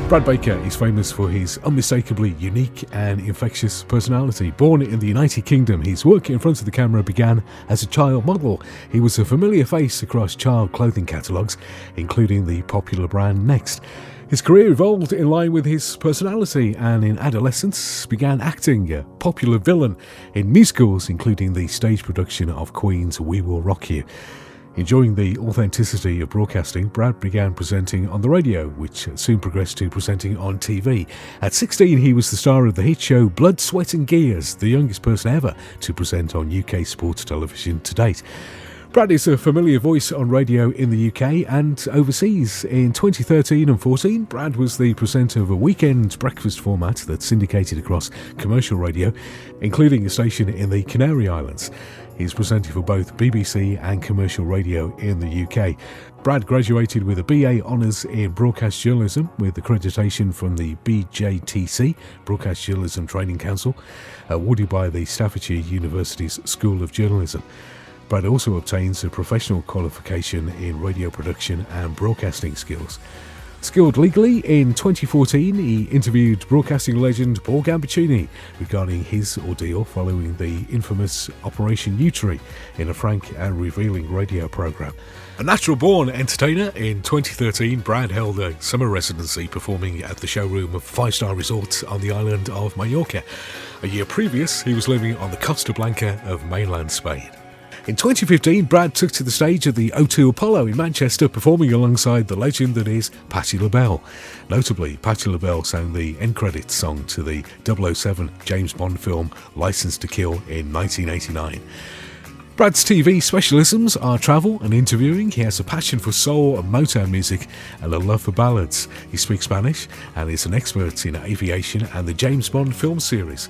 Brad Baker is famous for his unmistakably unique and infectious personality. Born in the United Kingdom, his work in front of the camera began as a child model. He was a familiar face across child clothing catalogues, including the popular brand Next. His career evolved in line with his personality, and in adolescence began acting, a popular villain in musicals, including the stage production of Queen's We Will Rock You. Enjoying the authenticity of broadcasting, Brad began presenting on the radio, which soon progressed to presenting on TV. At 16, he was the star of the hit show Blood, Sweat and Gears, the youngest person ever to present on UK sports television to date. Brad is a familiar voice on radio in the UK and overseas. In 2013 and 14, Brad was the presenter of a weekend breakfast format that syndicated across commercial radio, including a station in the Canary Islands. He's presented for both BBC and commercial radio in the UK. Brad graduated with a BA Honours in Broadcast Journalism with accreditation from the BJTC, Broadcast Journalism Training Council, awarded by the Staffordshire University's School of Journalism. Brad also obtains a professional qualification in radio production and broadcasting skills. Skilled legally, in 2014 he interviewed broadcasting legend Paul Gambaccini regarding his ordeal following the infamous Operation Yewtree in a frank and revealing radio programme. A natural-born entertainer, in 2013 Brad held a summer residency performing at the showroom of five-star resorts on the island of Mallorca. A year previous he was living on the Costa Blanca of mainland Spain. In 2015, Brad took to the stage at the O2 Apollo in Manchester, performing alongside the legend that is Patti LaBelle. Notably, Patti LaBelle sang the end credits song to the 007 James Bond film Licence to Kill in 1989. Brad's TV specialisms are travel and interviewing. He has a passion for soul and Motown music and a love for ballads. He speaks Spanish and is an expert in aviation and the James Bond film series.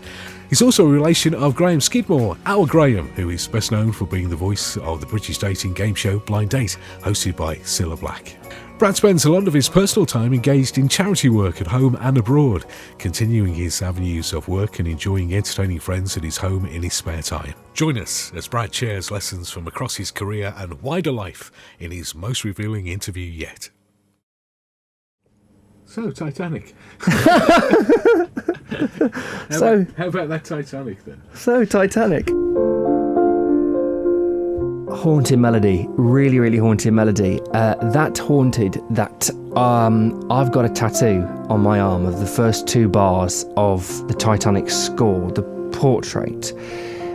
He's also a relation of Graham Skidmore, our Graham, who is best known for being the voice of the British dating game show Blind Date, hosted by Cilla Black. Brad spends a lot of his personal time engaged in charity work at home and abroad, continuing his avenues of work and enjoying entertaining friends at his home in his spare time. Join us as Brad shares lessons from across his career and wider life in his most revealing interview yet. So, Titanic. How about that Titanic then? So, Titanic. Haunting melody, really, really haunting melody. That haunted that I've got a tattoo on my arm of the first two bars of the Titanic score, the portrait,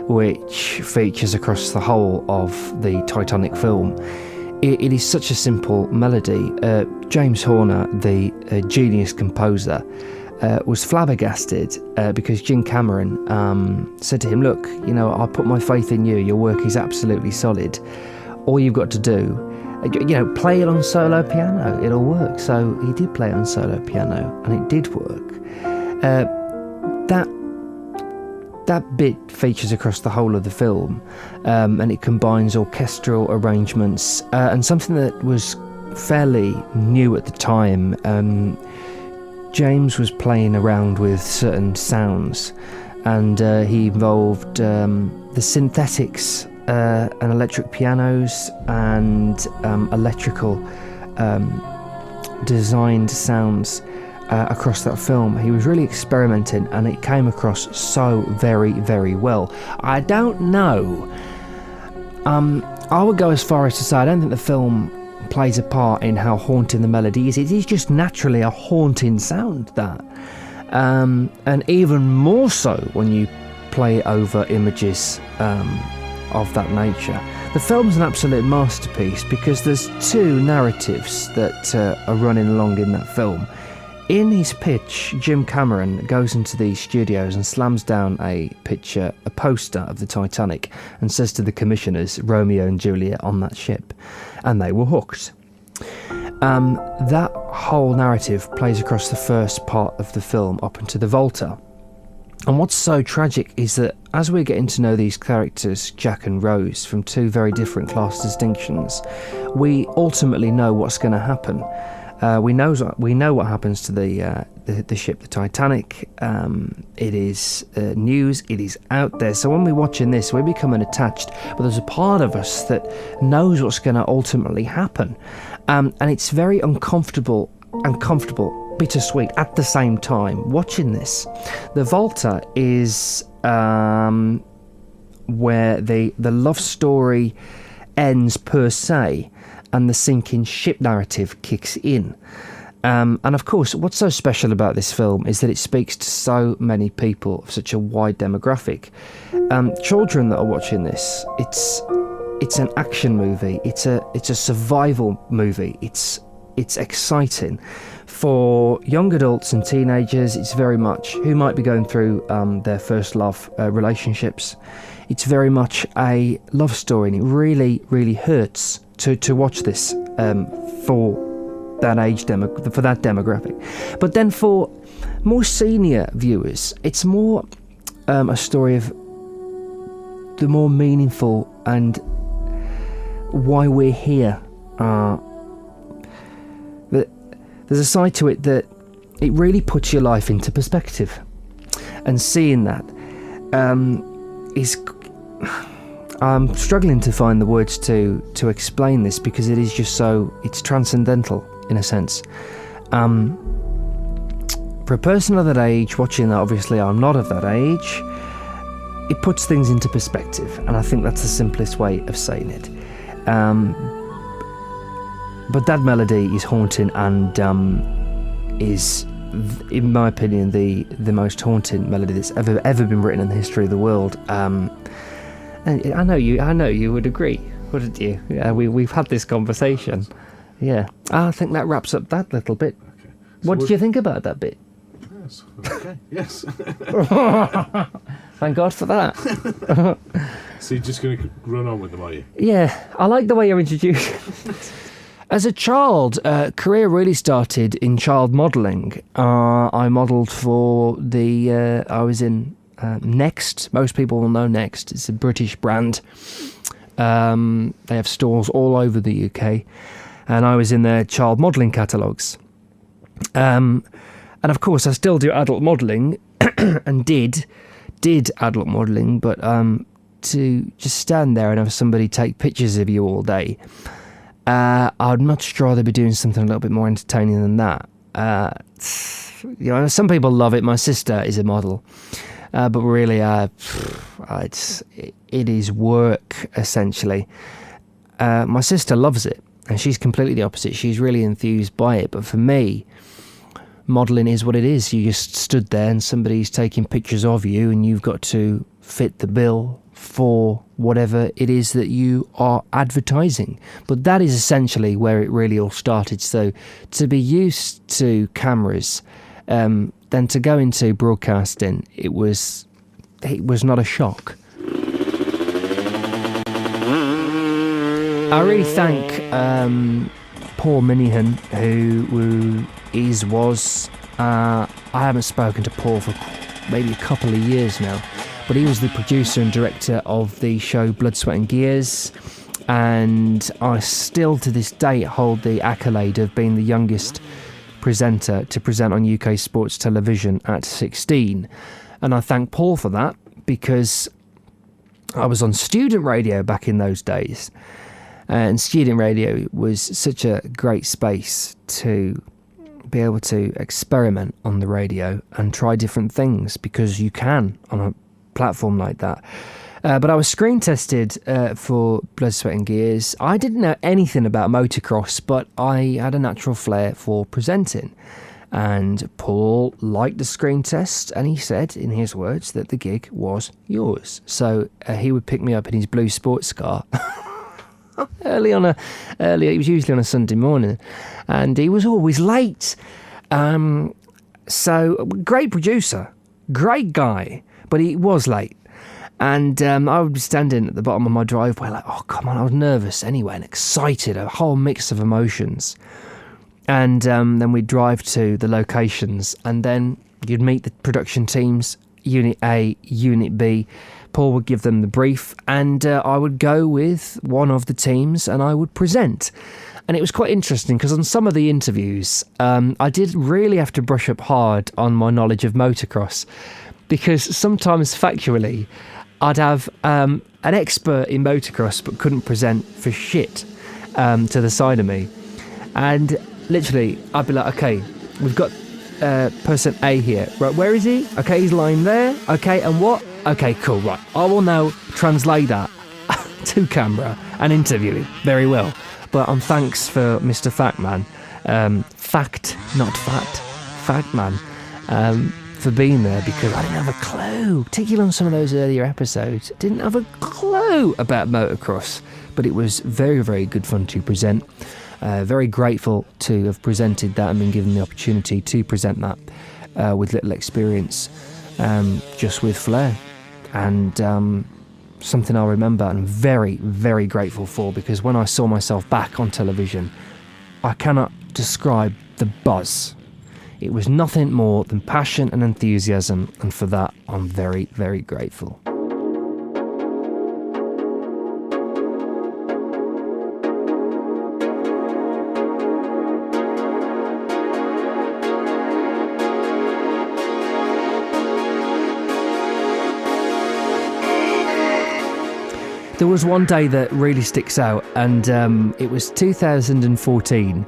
which features across the whole of the Titanic film. It is such a simple melody. James Horner, the genius composer, was flabbergasted because Jim Cameron said to him, look, you know, I put my faith in you, your work is absolutely solid. All you've got to do, play it on solo piano, it'll work. So he did play it on solo piano and it did work. That bit features across the whole of the film, and it combines orchestral arrangements and something that was fairly new at the time. James was playing around with certain sounds, and he involved the synthetics and electric pianos and electrical designed sounds across that film. He was really experimenting, and it came across so very, very well. I don't know. I would go as far as to say I don't think the film plays a part in how haunting the melody is. It is just naturally a haunting sound, that. And even more so when you play over images of that nature. The film's an absolute masterpiece because there's two narratives that are running along in that film. In his pitch, Jim Cameron goes into these studios and slams down a poster of the Titanic, and says to the commissioners, Romeo and Juliet on that ship, and they were hooked. That whole narrative plays across the first part of the film up into the Volta. And what's so tragic is that as we're getting to know these characters, Jack and Rose, from two very different class distinctions, we ultimately know what's going to happen. We know what happens to the ship, the Titanic. It is news. It is out there. So when we're watching this, we're becoming attached. But there's a part of us that knows what's going to ultimately happen, and it's very uncomfortable and comfortable bittersweet at the same time watching this. The Volta is where the love story ends per se, and the sinking ship narrative kicks in. And of course, what's so special about this film is that it speaks to so many people of such a wide demographic. Children that are watching this, it's an action movie. It's a survival movie. It's exciting. For young adults and teenagers, it's very much who might be going through their first love relationships. It's very much a love story, and it really, really hurts to watch this for that age for that demographic. But then for more senior viewers, it's more a story of the more meaningful and why we're here. There's a side to it that it really puts your life into perspective, and seeing that is. I'm struggling to find the words to explain this, because it is just it's transcendental in a sense. For a person of that age watching that, obviously I'm not of that age, it puts things into perspective, and I think that's the simplest way of saying it. But that melody is haunting, and is, in my opinion, the most haunting melody that's ever been written in the history of the world. And I know you would agree, wouldn't you? Yeah, we've had this conversation. Yeah, I think that wraps up that little bit. Okay. So what did you think about that bit? Yes. Okay. Yes. Thank God for that. So you're just going to run on with them, are you? Yeah, I like the way you're introduced. As a child, career really started in child modelling. I modelled for I was in Next. Most people will know Next. It's a British brand. They have stores all over the UK. And I was in their child modelling catalogues. And of course, I still do adult modelling, and did adult modelling, but to just stand there and have somebody take pictures of you all day, I'd much rather be doing something a little bit more entertaining than that. Some people love it. My sister is a model, but really, it is work, essentially. My sister loves it, and she's completely the opposite. She's really enthused by it, but for me, modelling is what it is. You just stood there and somebody's taking pictures of you, and you've got to fit the bill for whatever it is that you are advertising. But that is essentially where it really all started. So to be used to cameras, then to go into broadcasting, it was not a shock. I really thank Paul Minihan, who was. I haven't spoken to Paul for maybe a couple of years now, but he was the producer and director of the show Blood, Sweat and Gears, and I still to this day hold the accolade of being the youngest presenter to present on UK sports television at 16. And I thank Paul for that, because I was on student radio back in those days, and student radio was such a great space to be able to experiment on the radio and try different things, because you can on a platform like that. But I was screen tested for Blood, Sweat and Gears. I didn't know anything about motocross, but I had a natural flair for presenting. And Paul liked the screen test, and he said, in his words, that the gig was yours. So he would pick me up in his blue sports car early. It was usually on a Sunday morning, and he was always late. So great producer, great guy, but he was late. And I would be standing at the bottom of my driveway like, oh, come on, I was nervous anyway and excited, a whole mix of emotions. And then we'd drive to the locations, and then you'd meet the production teams, Unit A, Unit B. Paul would give them the brief, and I would go with one of the teams and I would present. And it was quite interesting, because on some of the interviews, I did really have to brush up hard on my knowledge of motocross, because sometimes factually, I'd have an expert in motocross but couldn't present for shit to the side of me. And literally, I'd be like, okay, we've got person A here. Right, where is he? Okay, he's lying there. Okay, and what? Okay, cool, right. I will now translate that to camera and interview him very well. But thanks for Mr. Factman. Fact, not fact. Factman. For being there, because I didn't have a clue, particularly on some of those earlier episodes, didn't have a clue about motocross, but it was very, very good fun to present. Very grateful to have presented that and been given the opportunity to present that with little experience, just with flair, and something I'll remember and very, very grateful for, because when I saw myself back on television, I cannot describe the buzz. It was nothing more than passion and enthusiasm, and for that I'm very, very grateful. There was one day that really sticks out, and it was 2014.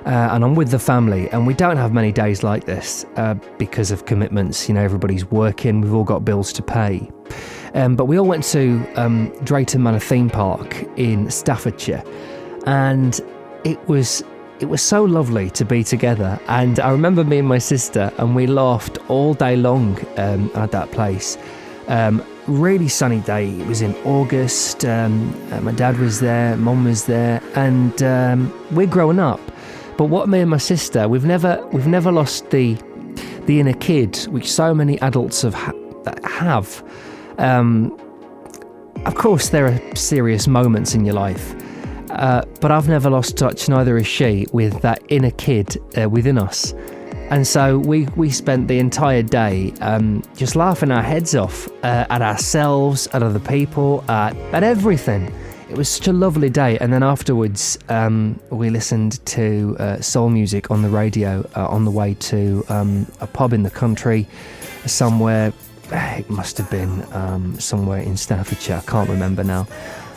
And I'm with the family, and we don't have many days like this because of commitments. You know, everybody's working, we've all got bills to pay. But we all went to Drayton Manor theme park in Staffordshire, and it was so lovely to be together. And I remember me and my sister, and we laughed all day long at that place. Really sunny day. It was in August. My dad was there, mum was there, and we're growing up. But what me and my sister, we've never lost the inner kid, which so many adults have. Of course, there are serious moments in your life, but I've never lost touch, neither has she, with that inner kid within us. And so we spent the entire day just laughing our heads off at ourselves, at other people, at everything. It was such a lovely day. And then afterwards, we listened to soul music on the radio on the way to a pub in the country somewhere. It must have been somewhere in Staffordshire, I can't remember now.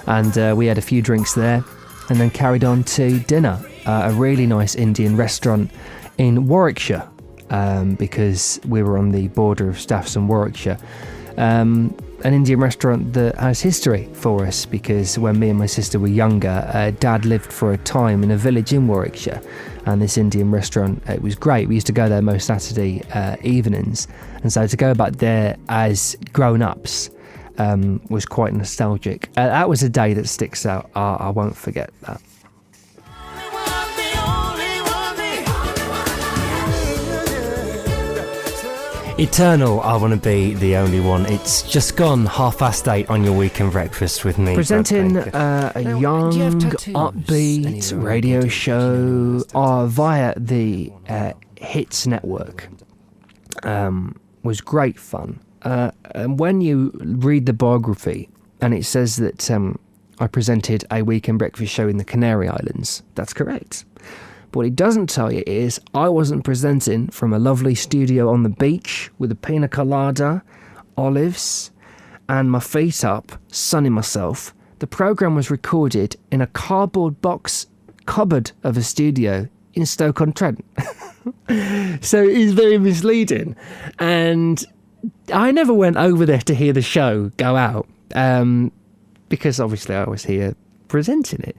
And we had a few drinks there and then carried on to dinner, a really nice Indian restaurant in Warwickshire, because we were on the border of Staffs and Warwickshire. An Indian restaurant that has history for us, because when me and my sister were younger, Dad lived for a time in a village in Warwickshire, and this Indian restaurant, it was great. We used to go there most Saturday evenings, and so to go back there as grown-ups was quite nostalgic. That was a day that sticks out. I won't forget that. Eternal, I want to be the only one. It's just gone 8:30 on your weekend breakfast with me. Presenting a young, upbeat radio show via the Hits Network was great fun. And when you read the biography, and it says that I presented a weekend breakfast show in the Canary Islands, that's correct. But what it doesn't tell you is I wasn't presenting from a lovely studio on the beach with a pina colada, olives, and my feet up, sunning myself. The programme was recorded in a cardboard box cupboard of a studio in Stoke-on-Trent. So it's very misleading. And I never went over there to hear the show go out, because obviously I was here presenting it.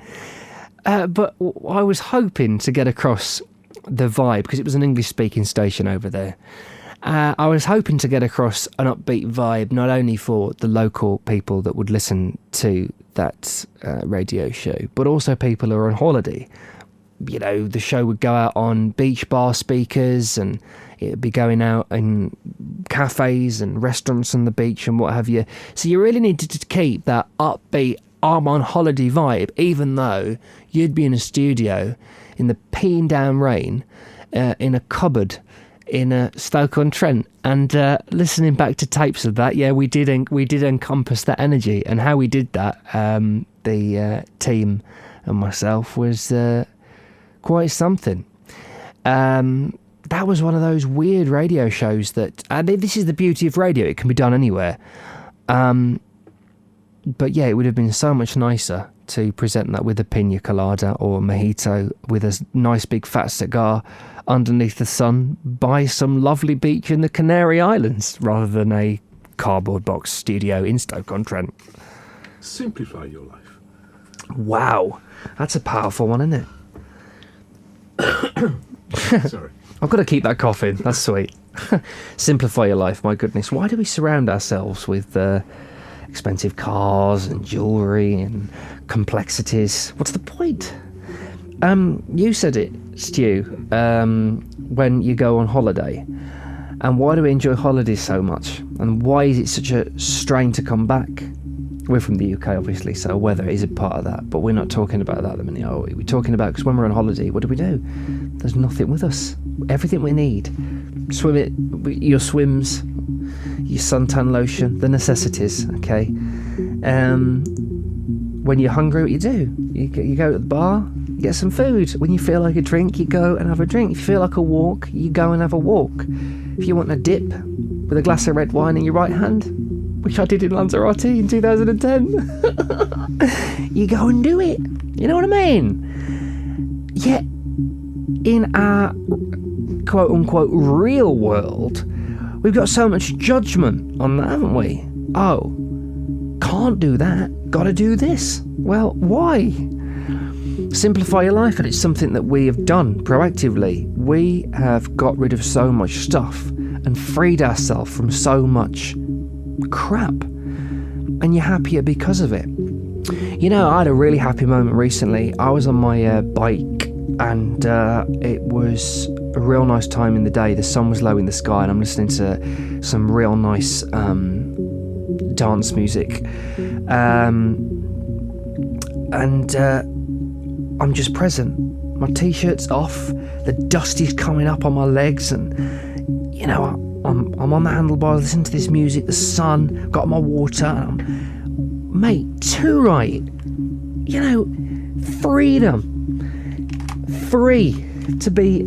But I was hoping to get across the vibe, because it was an English-speaking station over there. I was hoping to get across an upbeat vibe, not only for the local people that would listen to that radio show, but also people who are on holiday. You know, the show would go out on beach bar speakers, and it'd be going out in cafes and restaurants on the beach and what have you. So you really needed to keep that upbeat, I'm on holiday vibe, even though you'd be in a studio in the peeing down rain, in a cupboard in Stoke-on-Trent, and listening back to tapes of that. Yeah, we did encompass that energy, and how we did that, the team and myself, was quite something. That was one of those weird radio shows that, and this is the beauty of radio, it can be done anywhere. But yeah, it would have been so much nicer to present that with a pina colada or a mojito with a nice big fat cigar underneath the sun by some lovely beach in the Canary Islands rather than a cardboard box studio in Stoke-on-Trent. Simplify your life. Wow, that's a powerful one, isn't it? Sorry. I've got to keep that cough in. That's sweet. Simplify your life, my goodness. Why do we surround ourselves with expensive cars and jewellery and complexities? What's the point? You said it, Stu, when you go on holiday. And why do we enjoy holidays so much? And why is it such a strain to come back? We're from the UK, obviously, so weather is a part of that. But we're not talking about that at the minute, are we? We're talking about, because when we're on holiday, what do? There's nothing with us. Everything we need. Your swims, your suntan lotion, the necessities, okay? When you're hungry, what you do? You go to the bar, you get some food. When you feel like a drink, you go and have a drink. If you feel like a walk, you go and have a walk. If you want a dip with a glass of red wine in your right hand, which I did in Lanzarote in 2010, you go and do it. You know what I mean? Yet, in our quote-unquote real world, we've got so much judgment on that, haven't we? Oh, can't do that, gotta do this. Well, why? Simplify your life, and it's something that we have done proactively. We have got rid of so much stuff and freed ourselves from so much crap, and you're happier because of it. You know, I had a really happy moment recently. I was on my bike, and it was a real nice time in the day. The sun was low in the sky, and I'm listening to some real nice dance music, and I'm just present. My t-shirt's off, the dust is coming up on my legs, and you know, I'm on the handlebars listening to this music, the sun, got my water, and mate, too right. You know, freedom. Free to be.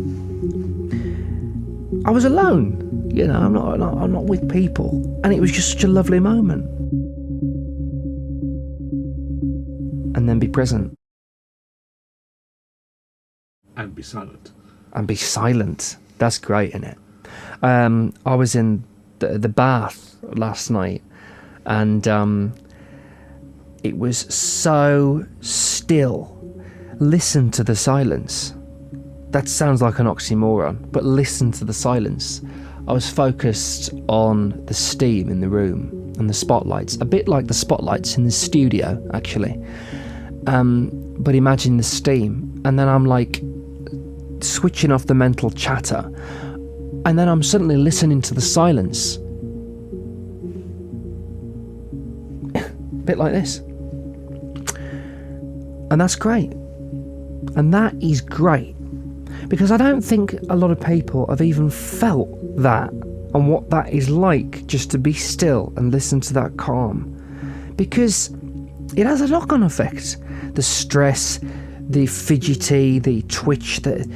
I was alone, you know, I'm not with people, and it was just such a lovely moment. And then be present. And be silent. And be silent. That's great, isn't it? I was in the bath last night, and it was so still. Listen to the silence. That sounds like an oxymoron, but listen to the silence. I was focused on the steam in the room and the spotlights, a bit like the spotlights in the studio, actually. But imagine the steam, and then I'm like switching off the mental chatter, and then I'm suddenly listening to the silence. A bit like this. And that's great. And that is great. Because I don't think a lot of people have even felt that and what that is like, just to be still and listen to that calm. Because it has a knock-on effect. The stress, the fidgety, the twitch, the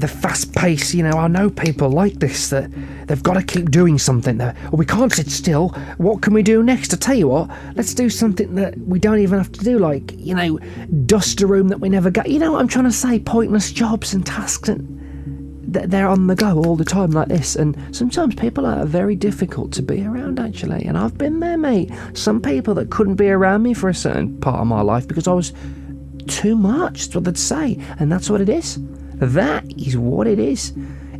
fast pace. You know, I know people like this, that they've got to keep doing something. We can't sit still. What can we do next? I tell you what, let's do something that we don't even have to do, like, you know, dust a room that we never get. You know what I'm trying to say? Pointless jobs and tasks, and they're on the go all the time like this. And sometimes people are very difficult to be around, actually. And I've been there, mate. Some people that couldn't be around me for a certain part of my life because I was too much. That's what they'd say. And that's what it is. That is what it is.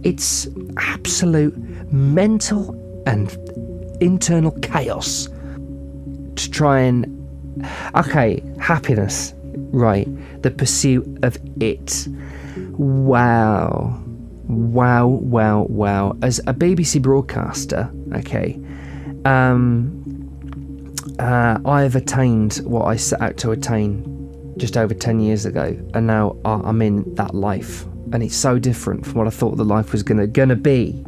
It's absolute mental and internal chaos to try and... Okay, happiness. Right. The pursuit of it. Wow. As a BBC broadcaster, okay, I've attained what I set out to attain just over 10 years ago, and now I'm in that life, and it's so different from what I thought the life was gonna be.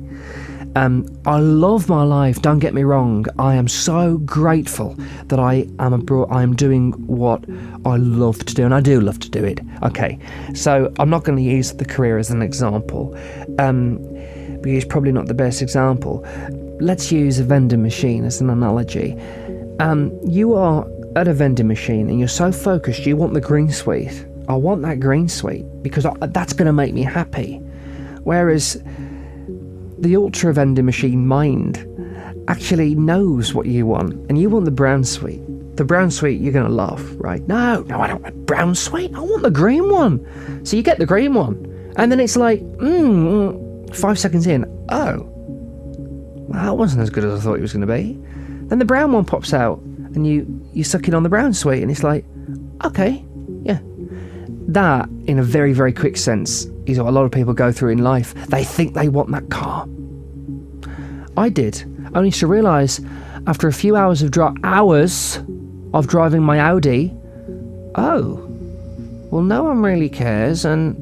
I love my life, don't get me wrong. I am so grateful that I am doing what I love to do, and I do love to do it. Okay, so I'm not going to use the career as an example, because it's probably not the best example. Let's use a vending machine as an analogy. You are at a vending machine and you're so focused, you want the green sweet. I want that green sweet because that's going to make me happy. Whereas the ultra vending machine mind actually knows what you want, and you want the brown sweet. The brown sweet, you're going to laugh, right? No, I don't want brown sweet. I want the green one. So you get the green one. And then it's like, 5 seconds in, oh, well, that wasn't as good as I thought it was going to be. Then the brown one pops out, and you suck in on the brown sweet, and it's like, okay, yeah. That, in a very, very quick sense, is what a lot of people go through in life. They think they want that car. I did, only to realise after a few hours of driving my Audi, oh, well, no one really cares, and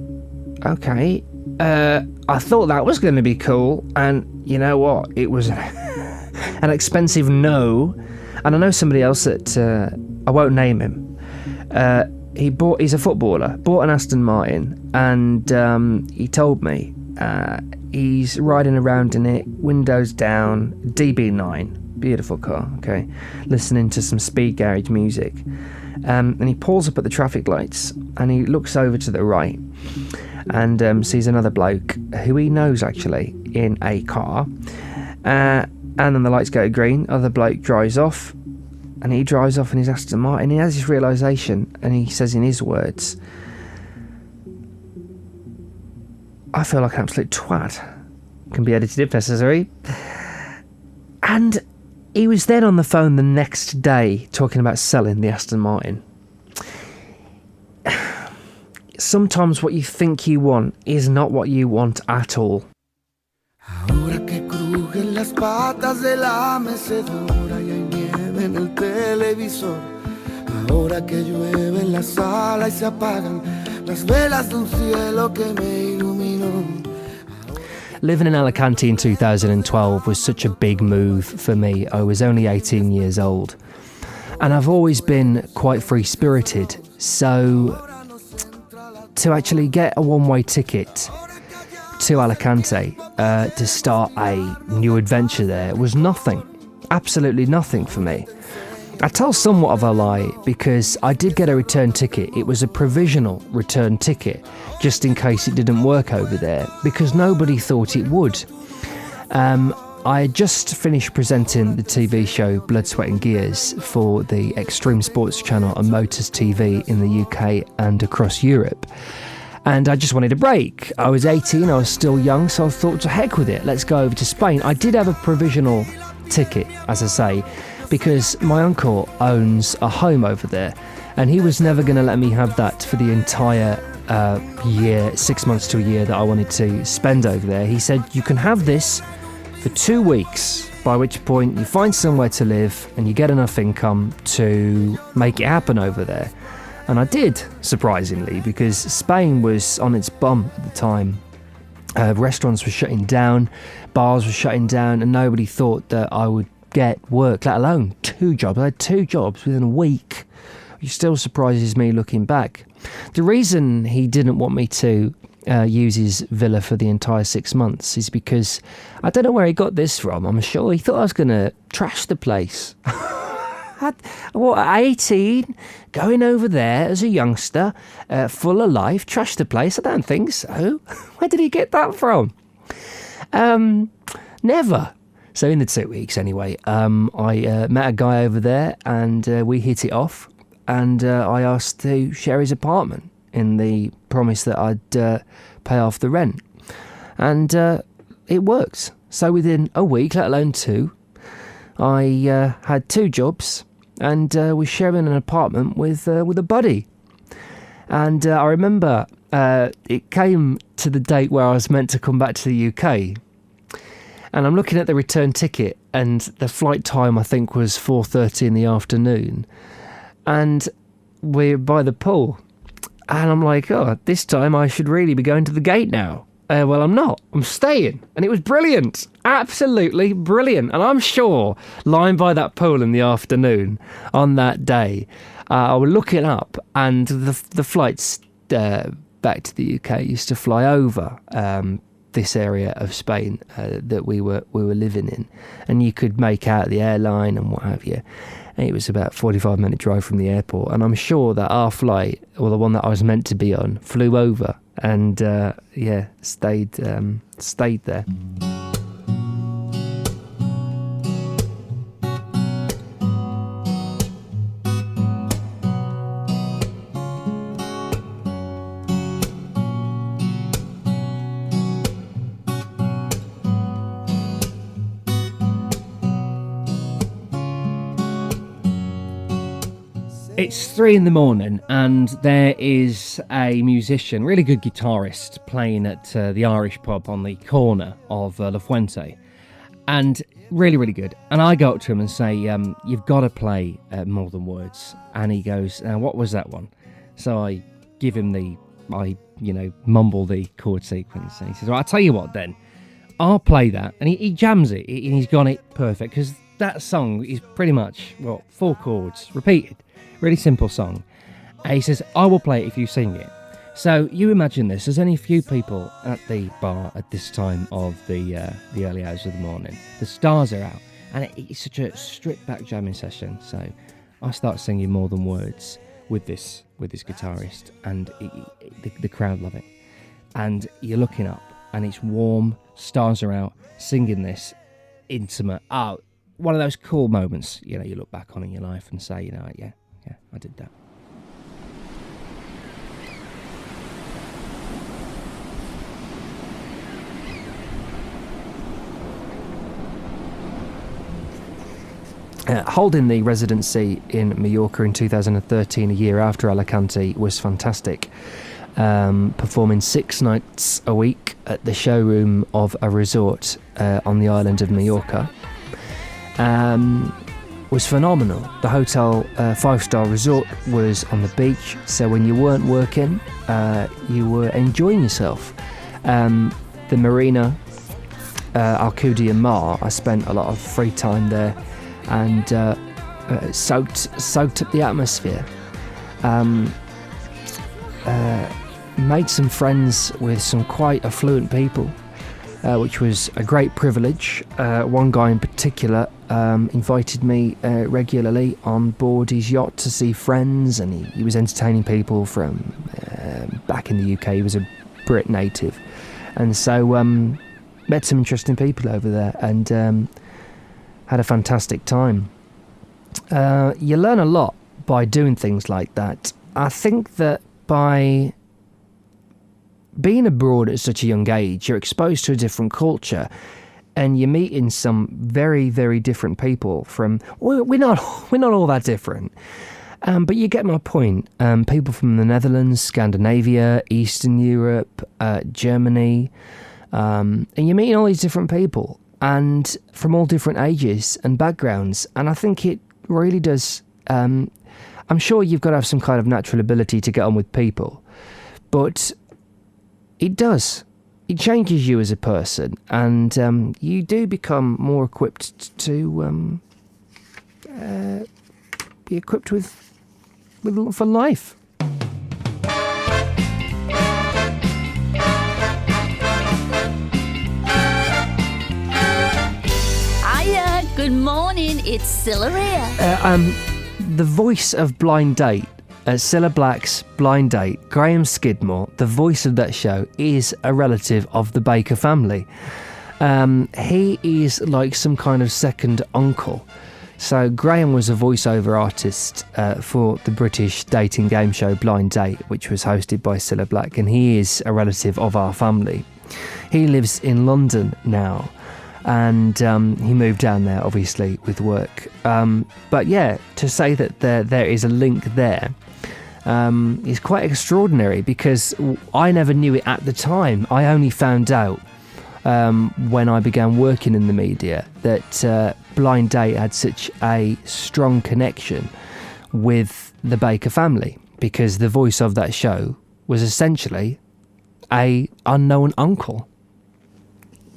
okay, I thought that was going to be cool, and you know what? It was an expensive no. And I know somebody else that I won't name him. He's a footballer, bought an Aston Martin, and he told me he's riding around in it, windows down, DB9, beautiful car, okay, listening to some speed garage music. And he pulls up at the traffic lights, and he looks over to the right, and sees another bloke who he knows actually in a car. And then the lights go green, other bloke drives off, and he drives off in his Aston Martin. He has this realisation, and he says in his words, I feel like an absolute twat. Can be edited if necessary. And he was then on the phone the next day talking about selling the Aston Martin. Sometimes what you think you want is not what you want at all. Ahora que crujen las patas de la mecedora y hay nieve en el televisor. Ahora que llueve en la sala y se apagan las velas de un cielo que me iluminó. Living in Alicante in 2012 was such a big move for me. I was only 18 years old. And I've always been quite free-spirited. So to actually get a one-way ticket to Alicante to start a new adventure there was nothing, absolutely nothing for me. I tell somewhat of a lie because I did get a return ticket. It was a provisional return ticket just in case it didn't work over there because nobody thought it would. I had just finished presenting the TV show Blood, Sweat and Gears for the Extreme Sports Channel and Motors TV in the UK and across Europe. And I just wanted a break. I was 18, I was still young, so I thought to heck with it, let's go over to Spain. I did have a provisional ticket, as I say, because my uncle owns a home over there, and he was never going to let me have that for the entire year, 6 months to a year that I wanted to spend over there. He said, you can have this for 2 weeks, by which point you find somewhere to live and you get enough income to make it happen over there. And I did, surprisingly, because Spain was on its bum at the time. Restaurants were shutting down, bars were shutting down, and nobody thought that I would get work, let alone 2 jobs. I had 2 jobs within a week, which still surprises me looking back. The reason he didn't want me to use his villa for the entire 6 months is because I don't know where he got this from. I'm sure he thought I was going to trash the place. At 18, going over there as a youngster, full of life, trash the place? I don't think so. Where did he get that from? Never. So in the 2 weeks anyway, I met a guy over there and we hit it off, and I asked to share his apartment in the promise that I'd pay off the rent. And it worked. So within a week, let alone 2, I had 2 jobs and was sharing an apartment with a buddy. And I remember it came to the date where I was meant to come back to the UK. And I'm looking at the return ticket, and the flight time I think was 4:30 in the afternoon. And we're by the pool. And I'm like, oh, this time I should really be going to the gate now. Well, I'm not. I'm staying. And it was brilliant. Absolutely brilliant. And I'm sure, lying by that pool in the afternoon on that day, I was looking up, and the flights back to the UK used to fly over this area of Spain that we were living in. And you could make out the airline and what have you. It was about a 45-minute drive from the airport, and I'm sure that our flight, or the one that I was meant to be on, flew over and stayed there. It's 3 a.m, and there is a musician, really good guitarist, playing at the Irish pub on the corner of La Fuente, and really, really good. And I go up to him and say, you've got to play More Than Words. And he goes, what was that one? So I give him mumble the chord sequence, and he says, well, I'll tell you what then, I'll play that. And he jams it, and he's got it perfect, because that song is pretty much, 4 chords repeated. Really simple song. And he says, I will play it if you sing it. So you imagine this, there's only a few people at the bar at this time of the early hours of the morning. The stars are out, and it's such a stripped back jamming session. So I start singing More Than Words with this guitarist, and the crowd love it. And you're looking up, and it's warm, stars are out, singing this intimate, one of those cool moments, you look back on in your life and say, yeah, I did that. Holding the residency in Mallorca in 2013, a year after Alicante, was fantastic. Performing 6 nights a week at the showroom of a resort on the island of Mallorca was phenomenal. The hotel 5-star resort was on the beach, so when you weren't working, you were enjoying yourself. The marina, Alcudia Mar, I spent a lot of free time there and soaked up the atmosphere. Made some friends with some quite affluent people, which was a great privilege. One guy in particular invited me regularly on board his yacht to see friends, and he was entertaining people from back in the UK. He was a Brit native, and so met some interesting people over there, and had a fantastic time. You learn a lot by doing things like that. I think that by being abroad at such a young age, you're exposed to a different culture, and you're meeting some very, very different people from... We're not all that different, but you get my point. People from the Netherlands, Scandinavia, Eastern Europe, Germany, and you're meeting all these different people, and from all different ages and backgrounds, and I think it really does... I'm sure you've got to have some kind of natural ability to get on with people, but it does. It changes you as a person, and you do become more equipped to be equipped with for life. Hiya, good morning. It's Cilla here. The voice of Blind Date. Cilla Black's Blind Date, Graham Skidmore, the voice of that show, is a relative of the Baker family. He is like some kind of second uncle. So Graham was a voiceover artist for the British dating game show Blind Date, which was hosted by Cilla Black, and he is a relative of our family. He lives in London now, and he moved down there, obviously, with work. But yeah, to say that there is a link there is quite extraordinary, because I never knew it at the time. I only found out when I began working in the media that Blind Date had such a strong connection with the Baker family, because the voice of that show was essentially a unknown uncle.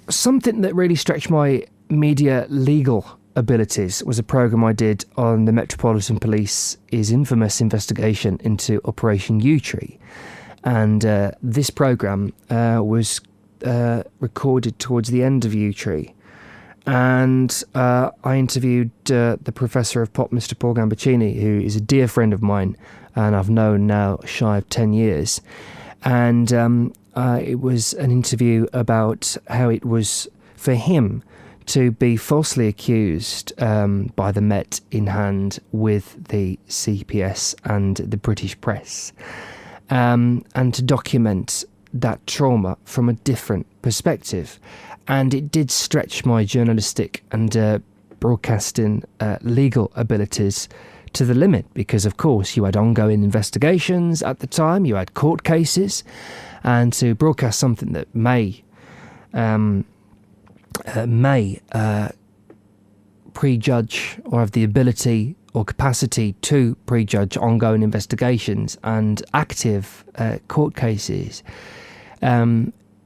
Something that really stretched my media legal abilities was a programme I did on the Metropolitan Police's infamous investigation into Operation Yewtree, and this programme was recorded towards the end of Yewtree, and I interviewed the professor of pop, Mr. Paul Gambaccini, who is a dear friend of mine, and I've known now shy of 10 years. And it was an interview about how it was for him to be falsely accused by the Met in hand with the CPS and the British press, and to document that trauma from a different perspective. And it did stretch my journalistic and broadcasting legal abilities to the limit, because of course you had ongoing investigations at the time, you had court cases, and to broadcast something that may prejudge or have the ability or capacity to prejudge ongoing investigations and active court cases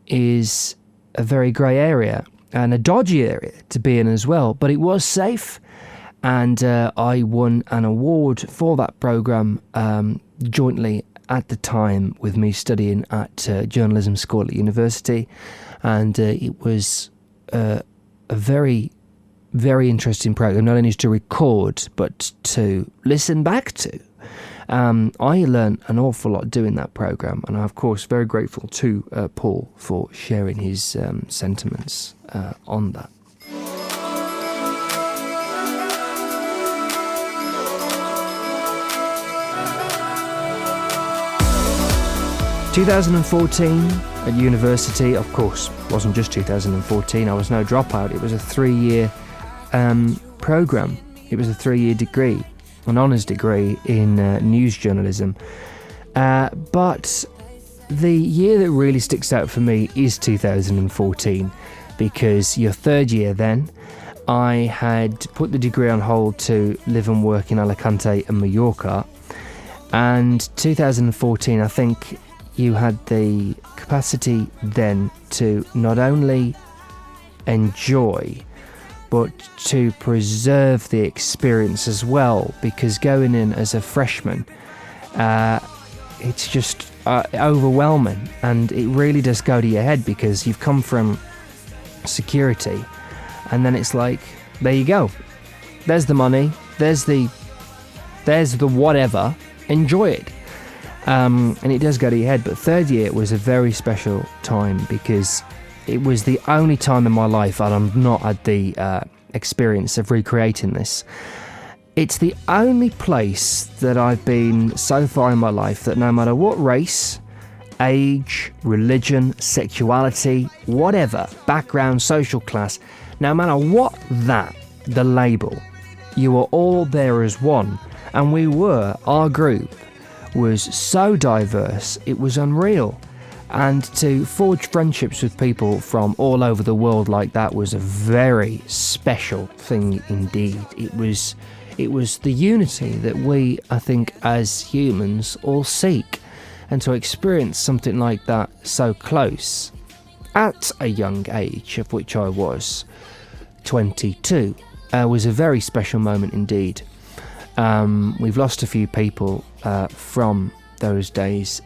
is a very grey area and a dodgy area to be in as well. But it was safe, and I won an award for that programme jointly at the time with me studying at journalism school at university, and it was a very, very interesting programme, not only to record but to listen back to. I learned an awful lot doing that programme, and I'm of course very grateful to Paul for sharing his sentiments on that. 2014 at university, of course, wasn't just 2014. I was no dropout. It was a 3-year programme. It was a 3-year degree, an honours degree in news journalism. But the year that really sticks out for me is 2014, because your third year then, I had put the degree on hold to live and work in Alicante and Mallorca. And 2014, I think you had the capacity then to not only enjoy but to preserve the experience as well, because going in as a freshman, it's just overwhelming, and it really does go to your head because you've come from security, and then it's like, there you go, there's the money, there's the whatever, enjoy it. And it does go to your head. But third year was a very special time because it was the only time in my life, and I'm not had the experience of recreating this. It's the only place that I've been so far in my life that no matter what race, age, religion, sexuality, whatever, background, social class, no matter what the label, you were all there as one. And our group was so diverse, it was unreal. And to forge friendships with people from all over the world like that was a very special thing indeed. It was the unity that we, I think, as humans all seek. And to experience something like that so close at a young age, of which I was 22, was a very special moment indeed. We've lost a few people from those days.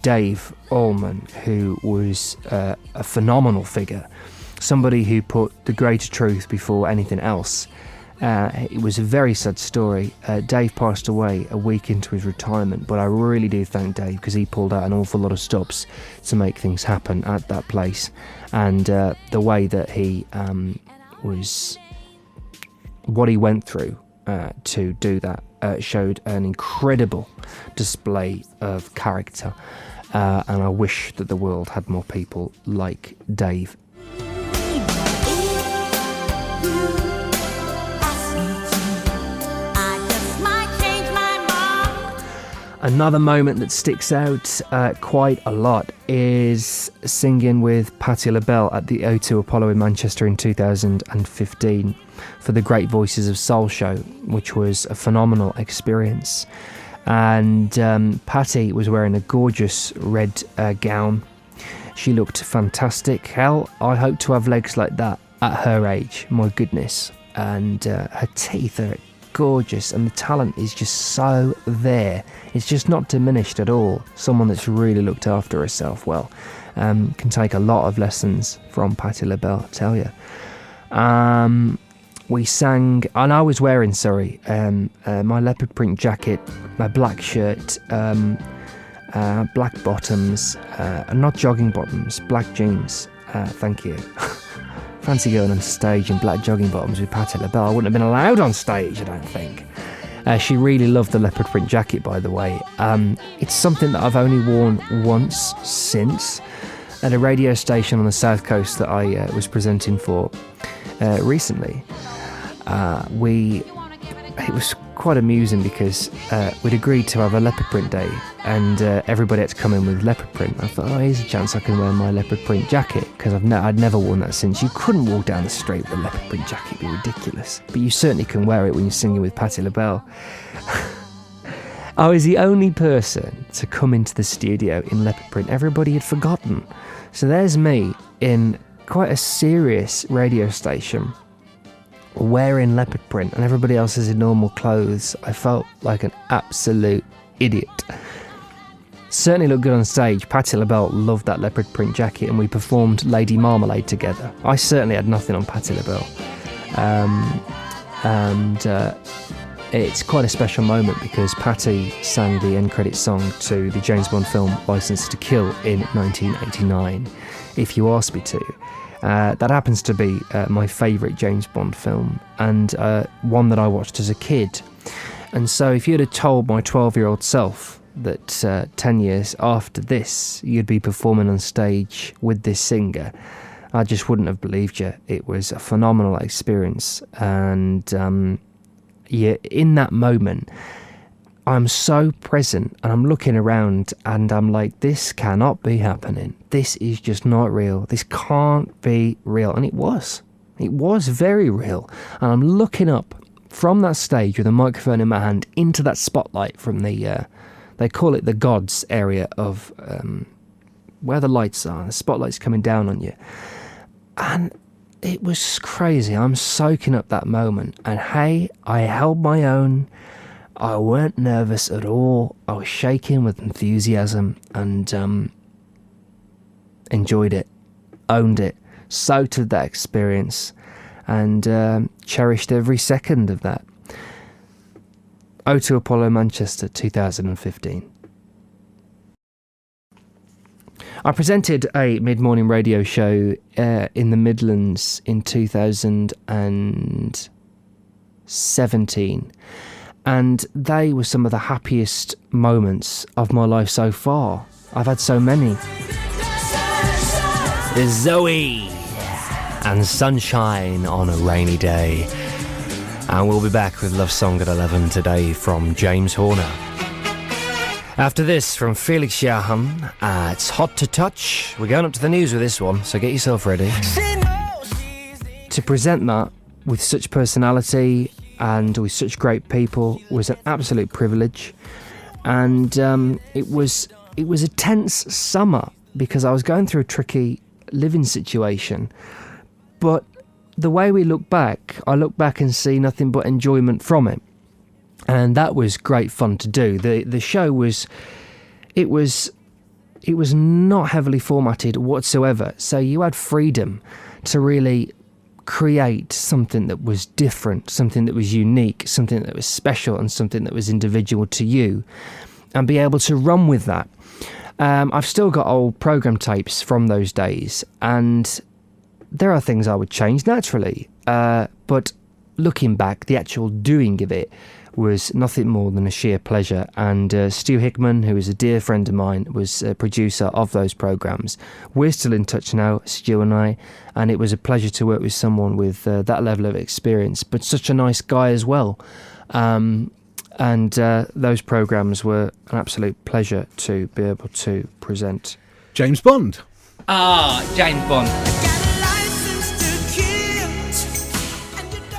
Dave Allman, who was a phenomenal figure, somebody who put the greater truth before anything else. It was a very sad story. Dave passed away a week into his retirement, but I really do thank Dave because he pulled out an awful lot of stops to make things happen at that place, and the way that he what he went through to do that showed an incredible display of character, and I wish that the world had more people like Dave. Another moment that sticks out quite a lot is singing with Patti LaBelle at the O2 Apollo in Manchester in 2015 for the Great Voices of Soul show, which was a phenomenal experience. And Patti was wearing a gorgeous red gown. She looked fantastic. Hell, I hope to have legs like that at her age, my goodness. And her teeth are gorgeous, and the talent is just so there. It's just not diminished at all. Someone that's really looked after herself well can take a lot of lessons from Patti LaBelle, I tell you. We sang, and I was wearing, my leopard print jacket, my black shirt, black bottoms, not jogging bottoms, black jeans. Thank you. Fancy going on stage in black jogging bottoms with Patti LaBelle. I wouldn't have been allowed on stage, I don't think. She really loved the leopard print jacket, by the way. It's something that I've only worn once since, at a radio station on the south coast that I was presenting for recently. It was quite amusing because we'd agreed to have a leopard print day, and everybody had to come in with leopard print. I thought, here's a chance I can wear my leopard print jacket, because I'd never worn that since. You couldn't walk down the street with a leopard print jacket, it'd be ridiculous. But you certainly can wear it when you're singing with Patti LaBelle. I was the only person to come into the studio in leopard print. Everybody had forgotten. So there's me in quite a serious radio station wearing leopard print, and everybody else is in normal clothes. I felt like an absolute idiot. Certainly looked good on stage. Patti LaBelle loved that leopard print jacket, and we performed Lady Marmalade together. I certainly had nothing on Patti LaBelle. It's quite a special moment because Patti sang the end credit song to the James Bond film Licence to Kill in 1989, If You Ask Me To. That happens to be my favourite James Bond film, and one that I watched as a kid. And so if you'd have told my 12-year-old self that 10 years after this you'd be performing on stage with this singer, I just wouldn't have believed you. It was a phenomenal experience, and in that moment I'm so present, and I'm looking around and I'm like, this cannot be happening. This is just not real. This can't be real. And it was very real. And I'm looking up from that stage with a microphone in my hand into that spotlight from the, they call it the gods area of where the lights are. The spotlight's coming down on you. And it was crazy. I'm soaking up that moment. And hey, I held my own. I weren't nervous at all. I was shaking with enthusiasm and enjoyed it, owned it, soaked of that experience, and cherished every second of that. O2 Apollo Manchester 2015. I presented a mid-morning radio show in the Midlands in 2017. And they were some of the happiest moments of my life so far. I've had so many. There's Zoe and Sunshine on a Rainy Day. And we'll be back with Love Song at 11 today from James Horner. After this, from Felix Jahan, it's Hot to Touch. We're going up to the news with this one, so get yourself ready. To present that with such personality and with such great people was an absolute privilege, and it was a tense summer because I was going through a tricky living situation, but the way I look back and see nothing but enjoyment from it, and that was great fun to do. The show was not heavily formatted whatsoever, so you had freedom to really create something that was different, something that was unique, something that was special, and something that was individual to you, and be able to run with that. I've still got old program tapes from those days, and there are things I would change naturally, but looking back, the actual doing of it was nothing more than a sheer pleasure. And Stu Hickman, who is a dear friend of mine, was a producer of those programs. We're still in touch now, Stu and I, and it was a pleasure to work with someone with that level of experience, but such a nice guy as well. And those programs were an absolute pleasure to be able to present. James Bond. James Bond.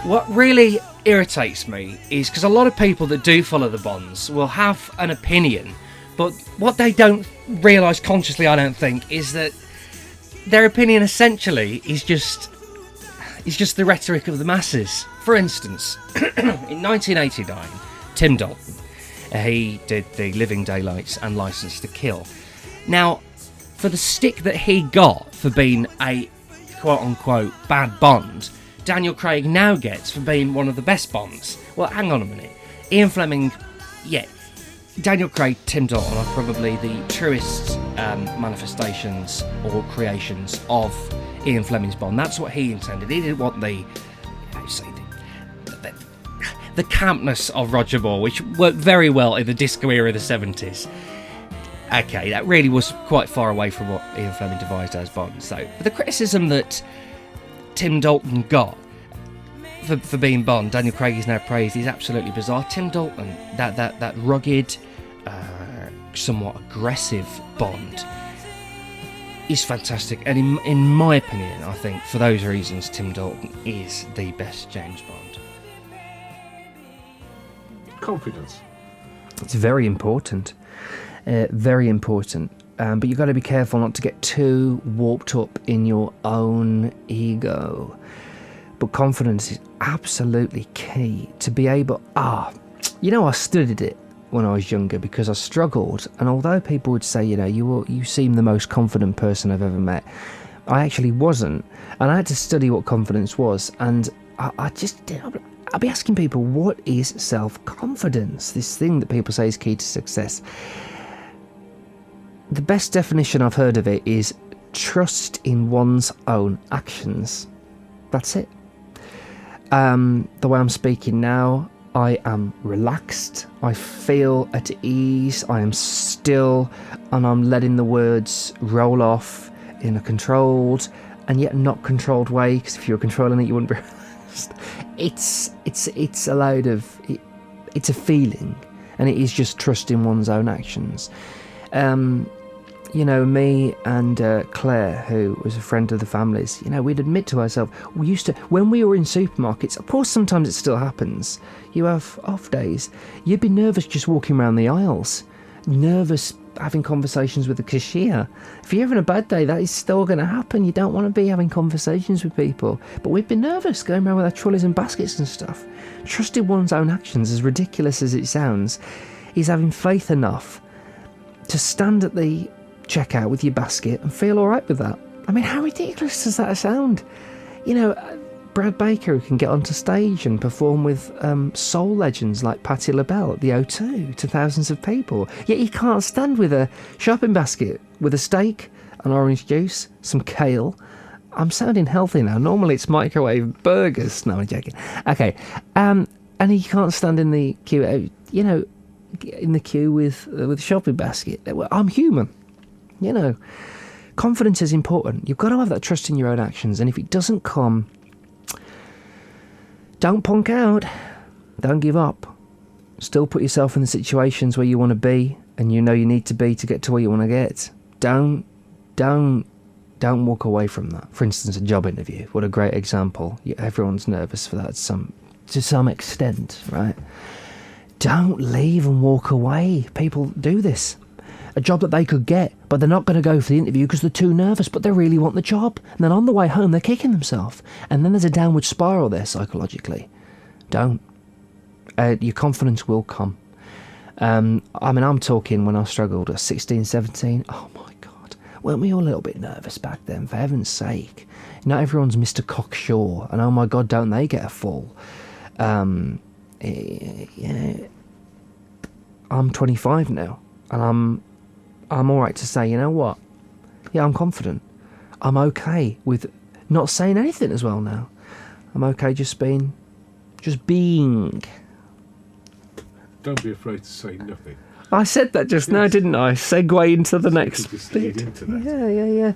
What really irritates me is because a lot of people that do follow the Bonds will have an opinion, but what they don't realise consciously, I don't think, is that their opinion essentially is just the rhetoric of the masses. For instance, in 1989, Tim Dalton, he did The Living Daylights and Licence to Kill. Now, for the stick that he got for being a quote-unquote bad Bond, Daniel Craig now gets for being one of the best Bonds. Well, hang on a minute. Ian Fleming, yeah, Daniel Craig, Tim Dalton are probably the truest manifestations or creations of Ian Fleming's Bond. That's what he intended. He didn't want the campness of Roger Moore, which worked very well in the disco era of the 70s. Okay, that really was quite far away from what Ian Fleming devised as Bond. So, the criticism that Tim Dalton got for being Bond, Daniel Craig is now praised, is absolutely bizarre. Tim Dalton, that rugged, somewhat aggressive Bond, is fantastic. And in my opinion, I think for those reasons, Tim Dalton is the best James Bond. Confidence. It's very important. Very important. But you've got to be careful not to get too warped up in your own ego. But confidence is absolutely key to be able... I studied it when I was younger because I struggled. And although people would say, you seem the most confident person I've ever met, I actually wasn't. And I had to study what confidence was. And I'll be asking people, what is self-confidence? This thing that people say is key to success. The best definition I've heard of it is trust in one's own actions. That's it. The way I'm speaking now, I am relaxed. I feel at ease. I am still, and I'm letting the words roll off in a controlled and yet not controlled way. Because if you were controlling it, you wouldn't be relaxed. It's a load of. It's a feeling, and it is just trusting one's own actions. Me and Claire, who was a friend of the family's, we'd admit to ourselves, we used to, when we were in supermarkets, of course sometimes it still happens, you have off days, you'd be nervous just walking around the aisles, nervous having conversations with the cashier. If you're having a bad day, that is still going to happen. You don't want to be having conversations with people. But we'd be nervous going around with our trolleys and baskets and stuff. Trusting one's own actions, as ridiculous as it sounds, is having faith enough to stand at the checkout with your basket and feel alright with that. I mean, how ridiculous does that sound? Brad Baker, who can get onto stage and perform with soul legends like Patti LaBelle at the O2 to thousands of people, yet he can't stand with a shopping basket with a steak, an orange juice, some kale. I'm sounding healthy now. Normally it's microwave burgers. No, I'm joking. Okay, and he can't stand in the queue, in the queue with a shopping basket. I'm human. Confidence is important. You've got to have that trust in your own actions, and if it doesn't come, don't punk out. Don't give up. Still put yourself in the situations where you want to be, and you need to be to get to where you want to get. Don't walk away from that. For instance, a job interview. What a great example. Everyone's nervous for that to some extent, right? Don't leave and walk away. People do this. A job that they could get, but they're not going to go for the interview because they're too nervous, but they really want the job. And then on the way home, they're kicking themselves. And then there's a downward spiral there psychologically. Don't. Your confidence will come. I'm talking when I struggled at 16, 17. Oh my God. Weren't we all a little bit nervous back then? For heaven's sake. Not everyone's Mr. Cocksure. And oh my God, don't they get a fall? I'm 25 now. And I'm all right to say, you know what? Yeah, I'm confident. I'm okay with not saying anything as well now. I'm okay just being. Don't be afraid to say nothing. I said that just now, didn't I? Segue into the next bit. Yeah.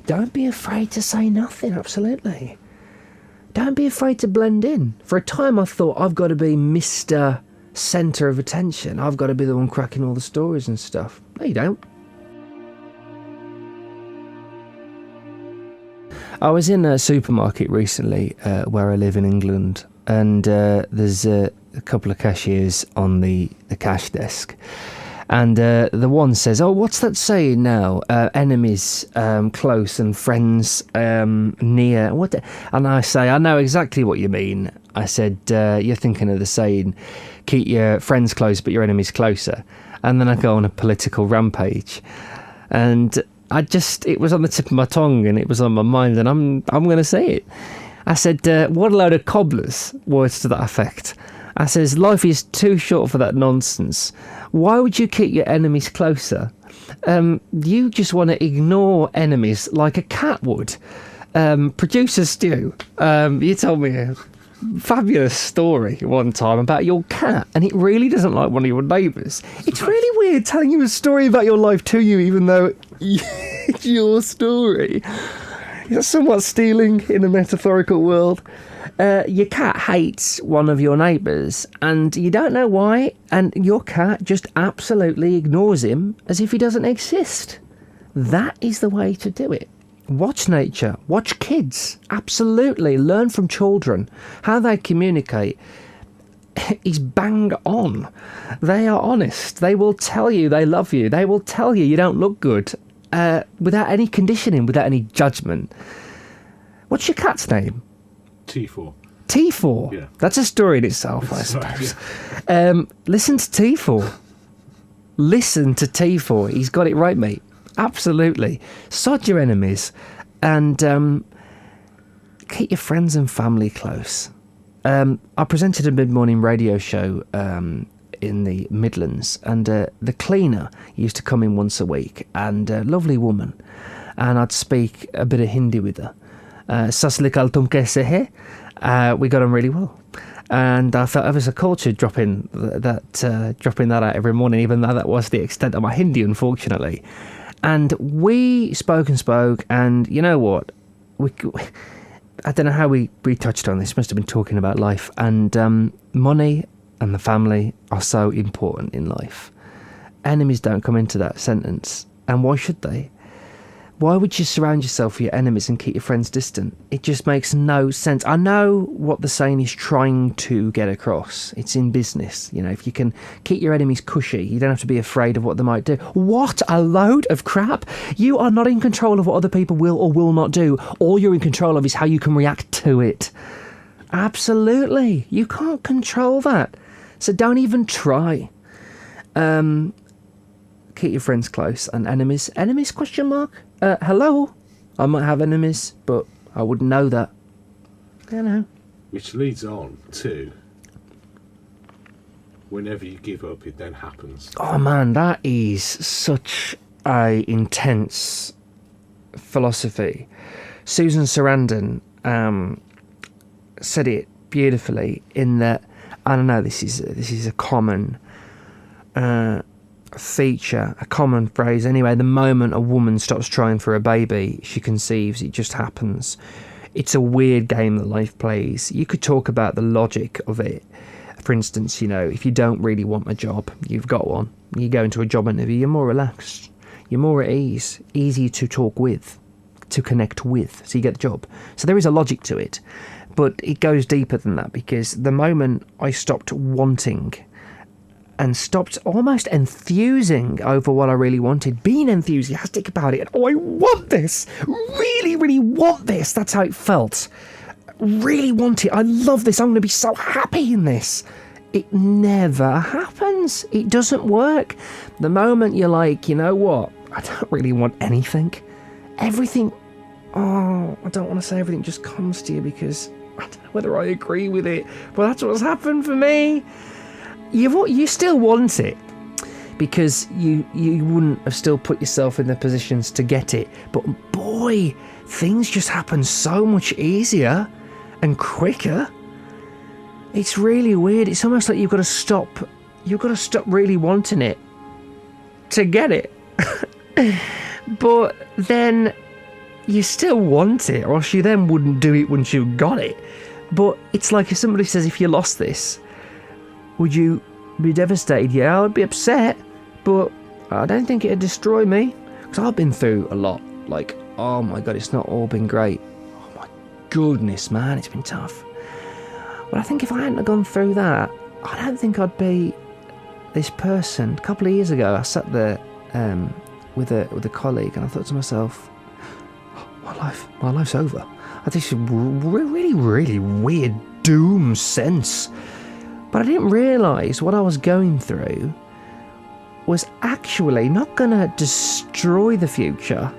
Don't be afraid to say nothing, absolutely. Don't be afraid to blend in. For a time I thought I've got to be Mr. Centre of attention. I've got to be the one cracking all the stories and stuff. No, you don't. I was in a supermarket recently where I live in England, and there's a couple of cashiers on the cash desk, and the one says, "Oh, what's that saying now? Enemies close and friends near." And I say, "I know exactly what you mean." I said, "You're thinking of the saying, keep your friends close but your enemies closer." And then I go on a political rampage, and it was on the tip of my tongue and it was on my mind, and I'm going to say it. I said, what a load of cobblers, words to that effect. I says, life is too short for that nonsense. Why would you keep your enemies closer? You just want to ignore enemies like a cat would. Producer Stu, you told me a fabulous story one time about your cat, and it really doesn't like one of your neighbours. It's really weird telling you a story about your life to you, even though it's your story. You're somewhat stealing in a metaphorical world. Your cat hates one of your neighbours, and you don't know why, and your cat just absolutely ignores him as if he doesn't exist. That is the way to do it. Watch nature, watch kids, absolutely. Learn from children. How they communicate is bang on. They are honest. They will tell you they love you. They will tell you you don't look good, without any conditioning, without any judgment. What's your cat's name? T4. T4? Yeah. That's a story in itself, I suppose. Listen to T4. Listen to T4. He's got it right, mate. Absolutely. Sod your enemies and keep your friends and family close. I presented a mid-morning radio show in the Midlands, and the cleaner used to come in once a week, and a lovely woman, and I'd speak a bit of Hindi with her. Saslikal tum kaise hai? We got on really well. And I felt ever so cultured dropping that out every morning, even though that was the extent of my Hindi, unfortunately. And we spoke, and you know what? I don't know how we touched on this. Must have been talking about life. And money and the family are so important in life. Enemies don't come into that sentence. And why should they? Why would you surround yourself with your enemies and keep your friends distant? It just makes no sense. I know what the saying is trying to get across. It's in business. You know, if you can keep your enemies cushy, you don't have to be afraid of what they might do. What a load of crap. You are not in control of what other people will or will not do. All you're in control of is how you can react to it. Absolutely. You can't control that. So don't even try. Keep your friends close. And enemies? Enemies, question mark? Hello? I might have enemies, but I wouldn't know that. You know. Which leads on to, whenever you give up, it then happens. Oh man, that is such a intense philosophy. Susan Sarandon said it beautifully in that, I don't know, this is a common feature, a common phrase anyway. The moment a woman stops trying for a baby, she conceives. It just happens. It's a weird game that life plays. You could talk about the logic of it. For instance, you know, if you don't really want a job, you've got one, you go into a job interview, you're more relaxed, you're more at ease, easier to talk with, to connect with, so you get the job. So there is a logic to it, but it goes deeper than that, because the moment I stopped wanting and stopped almost enthusing over what I really wanted, being enthusiastic about it, and I want this, really, really want this, that's how it felt. Really want it, I love this, I'm going to be so happy in this. It never happens. It doesn't work. The moment you're like, you know what, I don't really want anything, everything, I don't want to say everything just comes to you, because I don't know whether I agree with it, but that's what's happened for me. You still want it, because you wouldn't have still put yourself in the positions to get it. But boy, things just happen so much easier and quicker. It's really weird. It's almost like you've got to stop really wanting it to get it. But then you still want it, or else you then wouldn't do it once you got it. But it's like if somebody says, if you lost this, would you be devastated? Yeah, I'd be upset, but I don't think it'd destroy me, because I've been through a lot. Like, oh my god, it's not all been great. Oh my goodness, man, it's been tough. But I think if I hadn't gone through that, I don't think I'd be this person. A couple of years ago, I sat there with a colleague, and I thought to myself, oh, my life's over. I had this really, really weird doom sense. But I didn't realise what I was going through was actually not going to destroy the future,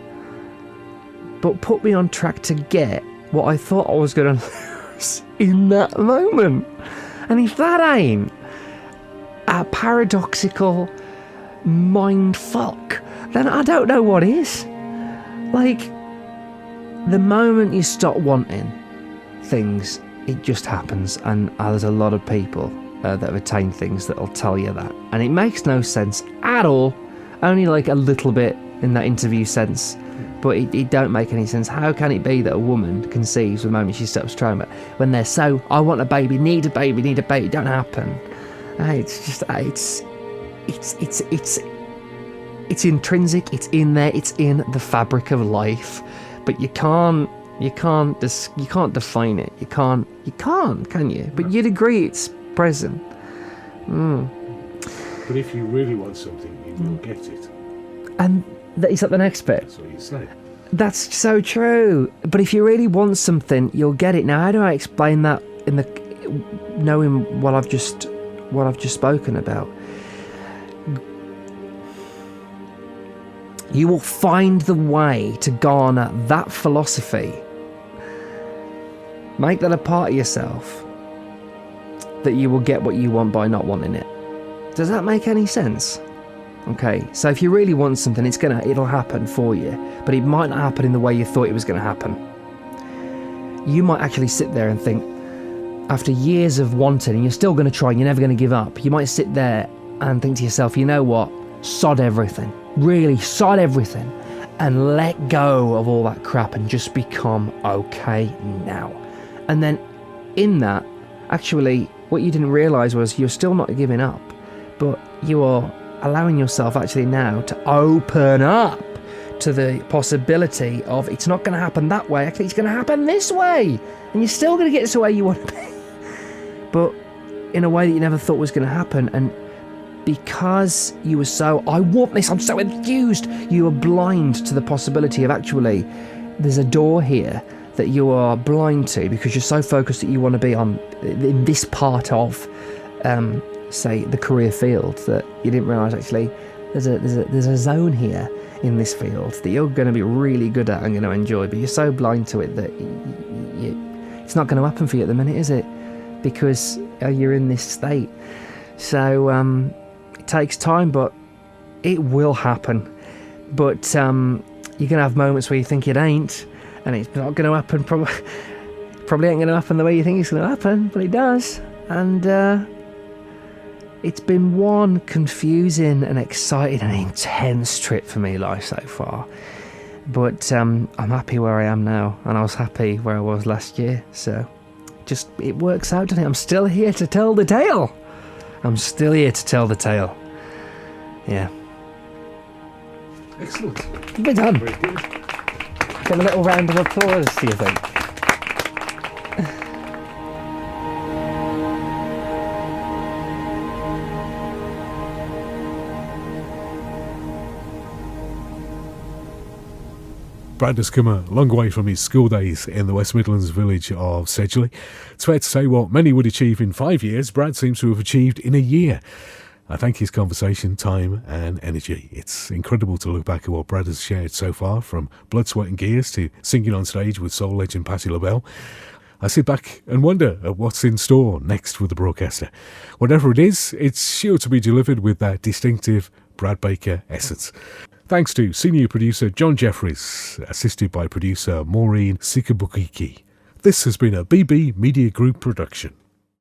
but put me on track to get what I thought I was going to lose in that moment. And if that ain't a paradoxical mind fuck, then I don't know what is. Like, the moment you stop wanting things, it just happens. And there's a lot of people that have attained things that'll tell you that. And it makes no sense at all. Only like a little bit in that interview sense. But it don't make any sense. How can it be that a woman conceives the moment she stops trying, when they're so, I want a baby, need a baby, it don't happen. It's just, it's intrinsic, it's in there, it's in the fabric of life. But you can't define it. You can't, can you? But you'd agree it's present. But if you really want something, you will get it. And is that the next bit? That's what you say. That's so true. But if you really want something, you'll get it. Now, how do I explain that in the knowing what I've just spoken about? You will find the way to garner that philosophy. Make that a part of yourself, that you will get what you want by not wanting it. Does that make any sense? Okay, so if you really want something, it'll happen for you, but it might not happen in the way you thought it was going to happen. You might actually sit there and think, after years of wanting, and you're still going to try, and you're never going to give up, you might sit there and think to yourself, you know what, sod everything, really sod everything, and let go of all that crap and just become okay now. And then in that, actually, what you didn't realise was you're still not giving up, but you are allowing yourself actually now to open up to the possibility of it's not going to happen that way, actually it's going to happen this way, and you're still going to get to where you want to be, but in a way that you never thought was going to happen. And because you were so, I want this, I'm so enthused, you were blind to the possibility of actually there's a door here that you are blind to because you're so focused that you want to be in this part of say the career field, that you didn't realise actually there's a zone here in this field that you're going to be really good at and going to enjoy, but you're so blind to it that it's not going to happen for you at the minute, is it? Because you're in this state. So it takes time, but it will happen. But you're going to have moments where you think it ain't, and it's not going to happen. Probably ain't going to happen the way you think it's going to happen, but it does. And it's been one confusing and exciting and intense trip for me, life so far. But I'm happy where I am now, and I was happy where I was last year. So just, it works out, doesn't it? I'm still here to tell the tale. Yeah. Excellent. We're done. Very good. Get a little round of applause, do you think? Brad has come a long way from his school days in the West Midlands village of Sedgley. It's fair to say what many would achieve in 5 years, Brad seems to have achieved in a year. I thank his conversation, time and energy. It's incredible to look back at what Brad has shared so far, from Blood, Sweat and Gears to singing on stage with soul legend Patti LaBelle. I sit back and wonder at what's in store next for the broadcaster. Whatever it is, it's sure to be delivered with that distinctive Brad Baker essence. Thanks to senior producer John Jeffries, assisted by producer Maureen Sikabukiki. This has been a BB Media Group production.